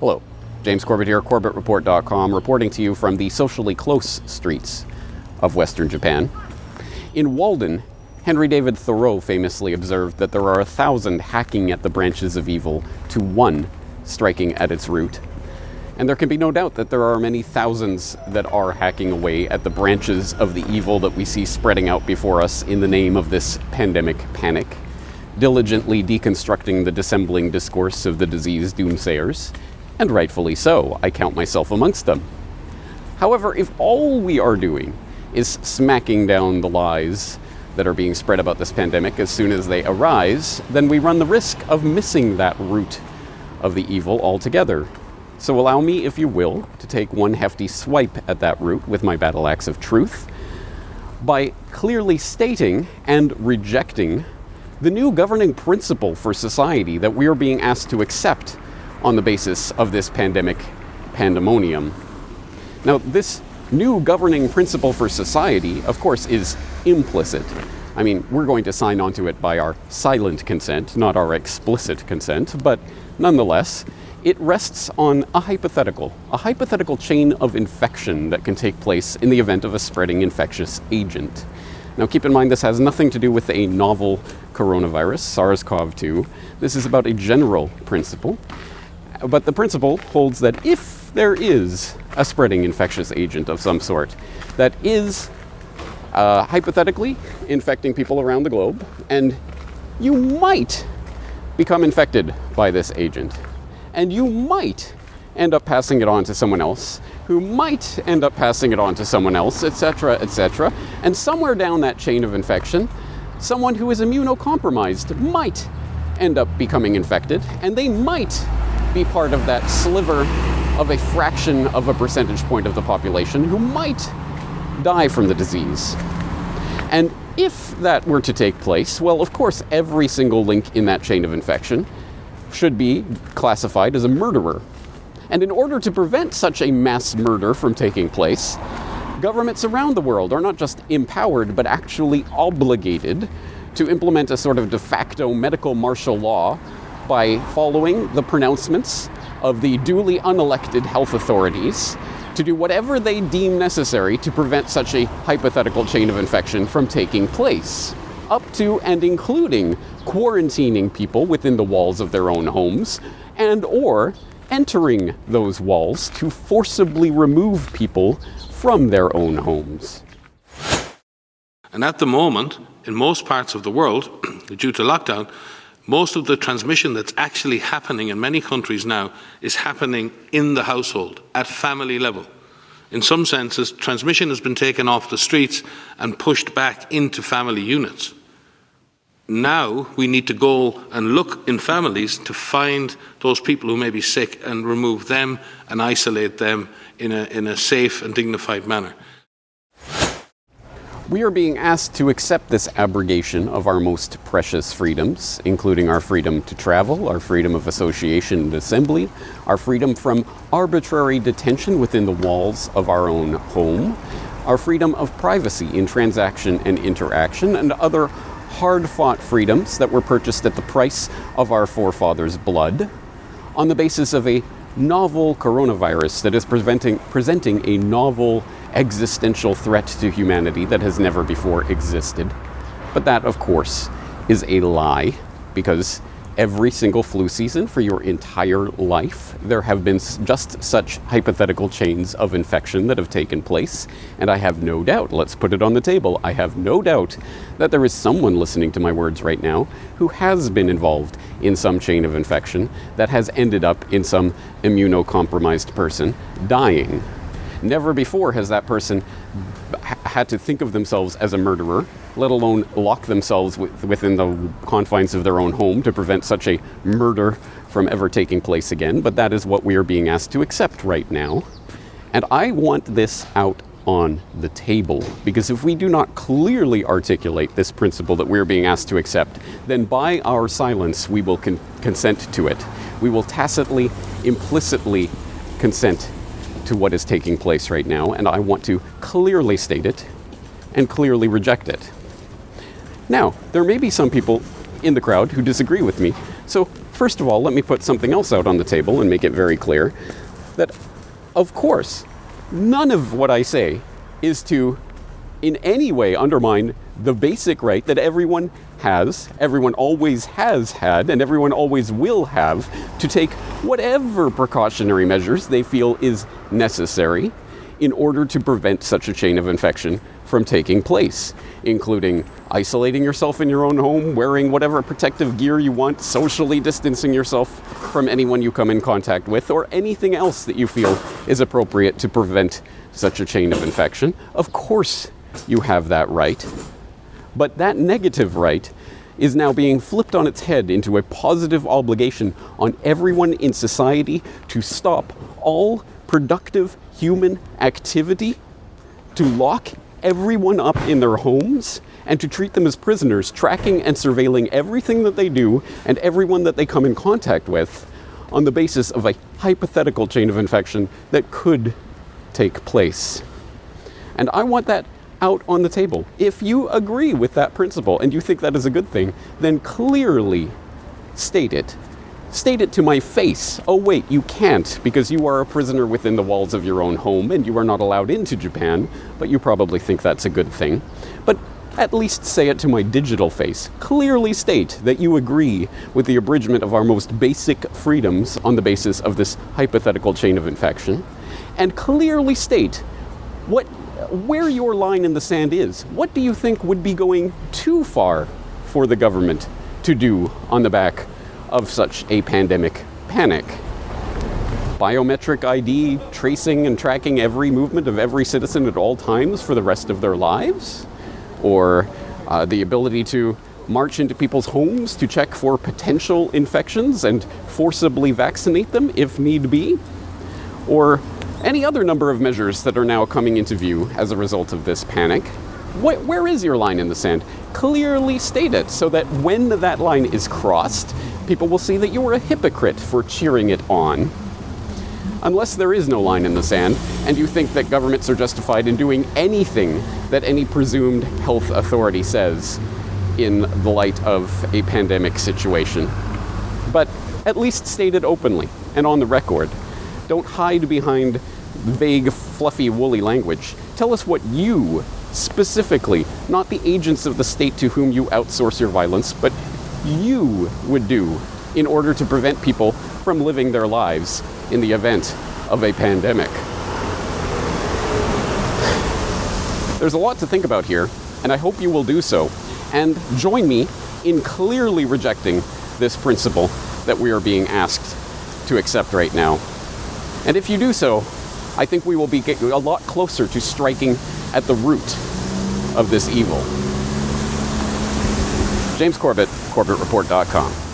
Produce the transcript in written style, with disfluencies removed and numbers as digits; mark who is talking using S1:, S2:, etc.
S1: Hello, James Corbett here, CorbettReport.com, reporting to you from the socially close streets of Western Japan. In Walden, Henry David Thoreau famously observed that there are 1,000 hacking at the branches of evil to one striking at its root. And there can be no doubt that there are many thousands that are hacking away at the branches of the evil that we see spreading out before us in the name of this pandemic panic, diligently deconstructing the dissembling discourse of the disease doomsayers. And rightfully so, I count myself amongst them. However, if all we are doing is smacking down the lies that are being spread about this pandemic as soon as they arise, then we run the risk of missing that root of the evil altogether. So allow me, if you will, to take one hefty swipe at that root with my battle axe of truth by clearly stating and rejecting the new governing principle for society that we are being asked to accept on the basis of this pandemic pandemonium. Now, this new governing principle for society, of course, is implicit. I mean, we're going to sign onto it by our silent consent, not our explicit consent, but nonetheless, it rests on a hypothetical chain of infection that can take place in the event of a spreading infectious agent. Now, keep in mind, this has nothing to do with a novel coronavirus, SARS-CoV-2. This is about a general principle. But the principle holds that if there is a spreading infectious agent of some sort that is hypothetically infecting people around the globe, and you might become infected by this agent, and you might end up passing it on to someone else, who might end up passing it on to someone else, etc., and somewhere down that chain of infection, someone who is immunocompromised might end up becoming infected, and they might be part of that sliver of a fraction of a percentage point of the population who might die from the disease. And if that were to take place, well, of course, every single link in that chain of infection should be classified as a murderer. And in order to prevent such a mass murder from taking place, governments around the world are not just empowered, but actually obligated to implement a sort of de facto medical martial law by following the pronouncements of the duly unelected health authorities to do whatever they deem necessary to prevent such a hypothetical chain of infection from taking place, up to and including quarantining people within the walls of their own homes and or entering those walls to forcibly remove people from their own homes.
S2: And at the moment, in most parts of the world, due to lockdown, most of the transmission that's actually happening in many countries now is happening in the household, at family level. In some senses, transmission has been taken off the streets and pushed back into family units. Now we need to go and look in families to find those people who may be sick and remove them and isolate them in a safe and dignified manner.
S1: We are being asked to accept this abrogation of our most precious freedoms, including our freedom to travel, our freedom of association and assembly, our freedom from arbitrary detention within the walls of our own home, our freedom of privacy in transaction and interaction, and other hard-fought freedoms that were purchased at the price of our forefathers' blood, on the basis of a novel coronavirus that is presenting a novel existential threat to humanity that has never before existed. But that, of course, is a lie, because every single flu season for your entire life, there have been just such hypothetical chains of infection that have taken place. And I have no doubt, let's put it on the table, I have no doubt that there is someone listening to my words right now who has been involved in some chain of infection that has ended up in some immunocompromised person dying. Never before has that person had to think of themselves as a murderer, let alone lock themselves within the confines of their own home to prevent such a murder from ever taking place again. But that is what we are being asked to accept right now. And I want this out on the table, because if we do not clearly articulate this principle that we are being asked to accept, then by our silence we will consent to it. We will tacitly, implicitly consent to what is taking place right now, and I want to clearly state it and clearly reject it. Now, there may be some people in the crowd who disagree with me, so First of all, let me put something else out on the table and make it very clear that, of course, none of what I say is to in any way undermine the basic right that everyone has, everyone always has had, and everyone always will have to take whatever precautionary measures they feel is necessary in order to prevent such a chain of infection from taking place, including isolating yourself in your own home, wearing whatever protective gear you want, socially distancing yourself from anyone you come in contact with, or anything else that you feel is appropriate to prevent such a chain of infection. Of course, you have that right. But that negative right is now being flipped on its head into a positive obligation on everyone in society to stop all productive human activity, to lock everyone up in their homes, and to treat them as prisoners, tracking and surveilling everything that they do and everyone that they come in contact with on the basis of a hypothetical chain of infection that could take place. And I want that out on the table. If you agree with that principle and you think that is a good thing, then clearly state it. State it to my face. Oh wait, you can't, because you are a prisoner within the walls of your own home and you are not allowed into Japan, but you probably think that's a good thing. But at least say it to my digital face. Clearly state that you agree with the abridgment of our most basic freedoms on the basis of this hypothetical chain of infection. And clearly state where your line in the sand is. What do you think would be going too far for the government to do on the back of such a pandemic panic? Biometric ID, tracing and tracking every movement of every citizen at all times for the rest of their lives? Or the ability to march into people's homes to check for potential infections and forcibly vaccinate them if need be? Or any other number of measures that are now coming into view as a result of this panic? Where is your line in the sand? Clearly state it so that when that line is crossed, people will see that you are a hypocrite for cheering it on. Unless there is no line in the sand, and you think that governments are justified in doing anything that any presumed health authority says in the light of a pandemic situation. But at least state it openly and on the record. Don't hide behind vague, fluffy, woolly language. Tell us what you, specifically, not the agents of the state to whom you outsource your violence, but you would do in order to prevent people from living their lives in the event of a pandemic. There's a lot to think about here, and I hope you will do so, and join me in clearly rejecting this principle that we are being asked to accept right now. And if you do so, I think we will be getting a lot closer to striking at the root of this evil. James Corbett, CorbettReport.com.